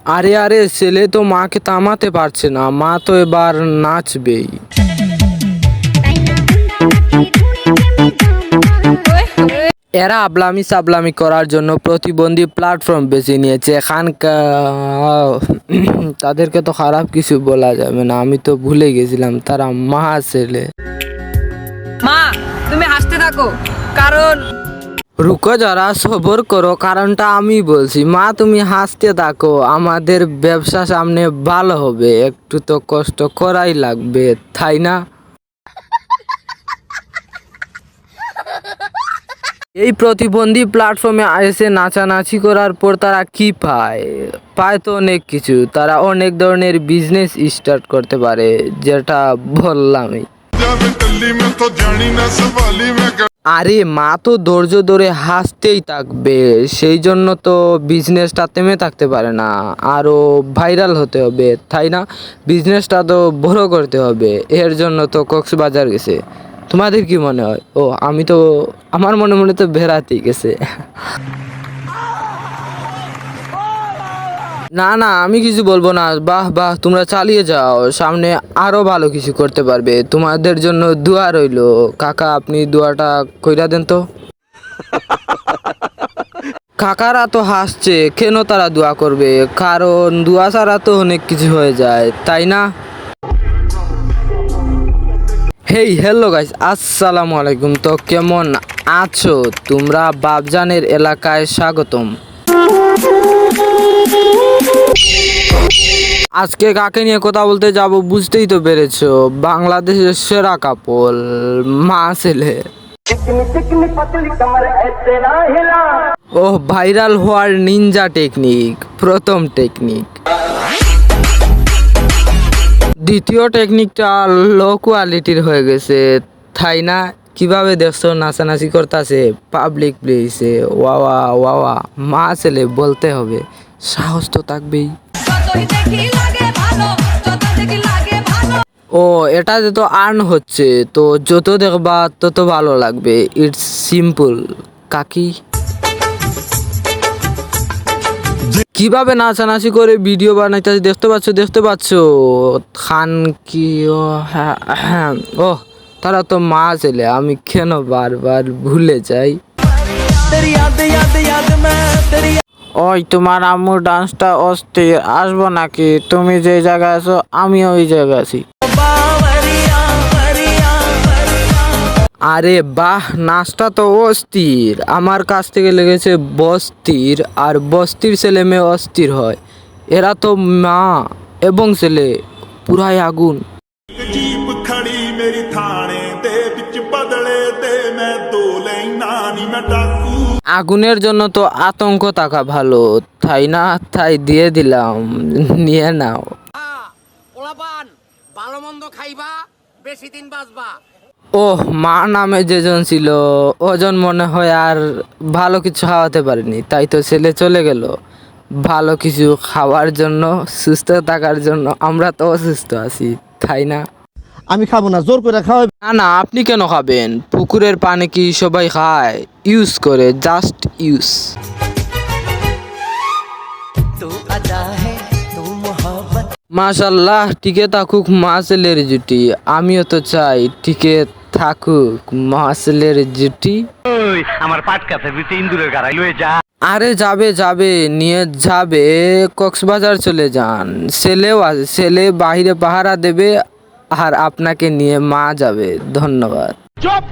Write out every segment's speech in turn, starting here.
আরে আরে, ছেলে তো মাকে থামাতে পারছে না, মা তো এবার নাচবেই। এরা আবলামি সাবলামি করার জন্য প্রতিবন্ধী প্ল্যাটফর্ম বেছে নিয়েছে। এখানকার তাদেরকে তো খারাপ কিছু বলা যাবে না, আমি তো ভুলে গেছিলাম তারা মা ছেলে। মা তুমি হাসতে থাকো, কারণ রুকো যারা, সবর করো, কারণটা আমি বলছি। মা তুমি হাসতে থাকো, আমাদের ব্যবসা সামনে ভালো হবে, একটু তো কষ্ট করাই লাগবে, তাই না? এই প্রতিবন্ধী প্ল্যাটফর্মে এসে নাচানাচি করার পর তারা কি পায়? পায় তো অনেক কিছু, তারা অনেক ধরনের বিজনেস স্টার্ট করতে পারে, যেটা বললামই। আরে মা তো ধৈর্য ধরে হাসতেই থাকবে, সেই জন্য তো বিজনেসটা থেমে থাকতে পারে না, আরও ভাইরাল হতে হবে, তাই না? বিজনেসটা তো বড় করতে হবে, এর জন্য তো কক্সবাজার গেছে। তোমাদের কি মনে হয়? ও আমি তো, আমার মনে মনে তো বেড়াতেই গেছে। না না, আমি কিছু বলবো না। বাহ বাহ, তোমরা চালিয়ে যাও, সামনে আরো ভালো কিছু করতে পারবে। তোমাদের জন্য দোয়া রইলো। কাকা আপনি দোয়াটা কইরা দেন তো। কাকারা তো হাসছে, কেন তারা দোয়া করবে? কারণ দোয়া ছাড়া তো অনেক কিছু হয়ে যায়, তাই না? হেই হ্যালো গাইস, আসসালামু আলাইকুম। তো কেমন আছো তোমরা? বাবজানের এলাকায় স্বাগতম। আজকে কাকে নিয়ে কথা বলতে যাব বুঝতেই তো পেরেছো, বাংলাদেশের সেরা কাপল, মা ছেলে। ও ভাইরাল হওয়ার নিনজা টেকনিক, প্রথম টেকনিক। দ্বিতীয় টেকনিকটা লো কোয়ালিটির হয়ে গেছে, তাই না? কিভাবে দেখছো নাচানাচি করতেছে পাবলিক প্লেসে, ওয়াওয়া ওয়াওয়া। মা ছেলে বলতে হবে, সাহস তো থাকবেই। ও এটাতে তো আর্ন হচ্ছে, তো যত দেখবা তত ভালো লাগবে। ইটস সিম্পল কাকি। কিভাবে নাচানাচি করে ভিডিও বানাইতেছে দেখতে পাচ্ছ খান কি? ও হ্যাঁ হ্যাঁ, ও তারা তো মা ছেলে, আমি কেন বারবার ভুলে যাই। ওই তোমার আম্মুর ডান্সটা অস্থির, আসবো নাকি? তুমি যে জায়গায় আছো আমি ওই জায়গায় আছি। আরে বাহ, নাচটা তো অস্থির, আমার কাছ থেকে লেগেছে বস্তির, আর বস্তির ছেলে মেয়ে অস্থির হয়। এরা তো মা এবং ছেলে পুরাই আগুন। আগুনের জন্য তো আতঙ্ক থাকা ভালো, তাই না? তাই দিয়ে দিলাম, নিয়ে নাও। ভালো মন্দ খাইবা, বেশি দিন বাঁচবা। ওহ, মা নামে যেজন ছিল ওজন মনে হয় আর ভালো কিছু খাওয়াতে পারেনি, তাই তো ছেলে চলে গেল ভালো কিছু খাওয়ার জন্য, সুস্থ থাকার জন্য। আমরা তো অসুস্থ আছি, তাই না? আমি খাবো না, জোর করে খাওয়াই। না না, আপনি কেন খাবেন? পুকুরের পানি কি সবাই খায়? ইউজ করে, জাস্ট ইউজ। মাশাল্লাহ, টিকে থাকুক মা ছেলের জুটি। আমিও তো চাই টিকে থাকুক মা ছেলের জুটি। আমার পাট কাছে বিচে ইন্দুরের গাড়াই লয়ে যা। আরে যাবে যাবে, নিয়ে যাবে, কক্সবাজার চলে যান। ছেলেও আছে, ছেলে বাহিরে পাহারা দেবে, আর আপনাকে নিয়ে মা যাবে। ধন্যবাদ। চুপ,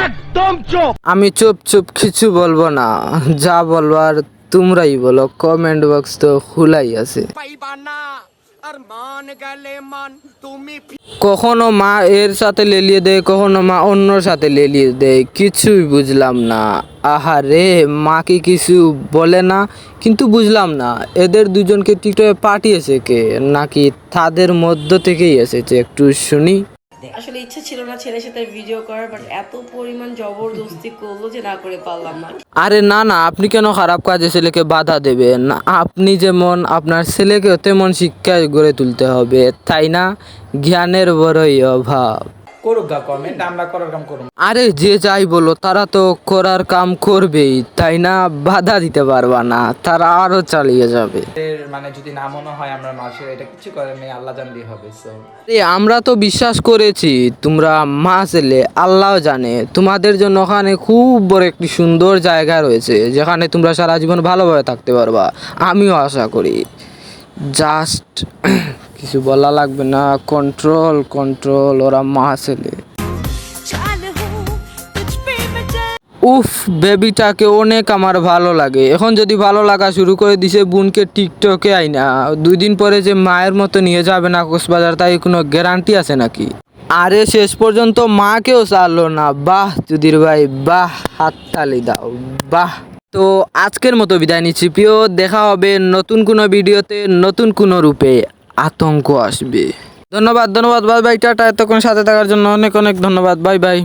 একদম চুপ। আমি চুপ চুপ কিছু বলবো না, যা বলবার তোমরাই বলো, কমেন্ট বক্স তো খোলাই আছে। কখনো মা এর সাথে লেলিয়ে দেয়, কখনো মা অন্যর সাথে লেলিয়ে দেয়, কিছুই বুঝলাম না। আহারে, মা কি কিছু বলে না? কিন্তু বুঝলাম না এদের দুজনকে টিকটকে পাঠিয়েছে কে, নাকি তাদের মধ্য থেকেই এসেছে? একটু শুনি। আসলে ইচ্ছা ছিল না ছেলের সাথে ভিডিও করার, বাট এত পরিমাণ জবরদস্তি করলো যে না করে পারলাম না। আরে না না, আপনি কেন খারাপ কাজে ছেলেকে বাধা দেবেন? আপনি যেমন আপনার ছেলেকে তেমন শিক্ষায় গড়ে তুলতে হবে, তাই না? জ্ঞানের বড়ই অভাব। করুক গা কমেন্ট, আমরা করার কাম করব। আরে যে যাই বলো, তারা তো করার কাম করবেই, তাই না? বাধা দিতে পারবা না, তারা আরো চালিয়ে যাবে। মানে যদি না মনে হয় আমরা মাসে, এটা কিছু করার নেই, আল্লাহ জানলেই হবে। সো আমরা তো বিশ্বাস করেছি তোমরা মা ছেলে, আল্লাহ জানে তোমাদের জন্য ওখানে খুব বড় একটি সুন্দর জায়গা রয়েছে, যেখানে তোমরা সারা জীবন ভালোভাবে থাকতে পারবা, আমিও আশা করি। জাস্ট কিছু বলা লাগবে না, কন্ট্রোল কন্ট্রোল, ওরা মা ছেলে। উফ, বেবিটাকে অনেক আমার ভালো লাগে। এখন যদি ভালো লাগা শুরু করে দিছে বোনকে টিকটকে আইনা, 2 দিন পরে যে মায়ের মতো নিয়ে যাবে না কক্সবাজার, তাই কোনো গ্যারান্টি আছে নাকি? আরে শেষ পর্যন্ত মাকেও ছাড়লো না। বাহ যুদির ভাই, বাহ, হাততালি দাও, বাহ। তো আজকের মতো বিদায় নিচ্ছি প্রিয়, দেখা হবে নতুন কোনো ভিডিওতে, নতুন কোনো রূপে। আতঙ্ক আসবে। ধন্যবাদ, বাই বাই, টাটা। এতক্ষণ সাথে থাকার জন্য অনেক অনেক ধন্যবাদ, বাই বাই।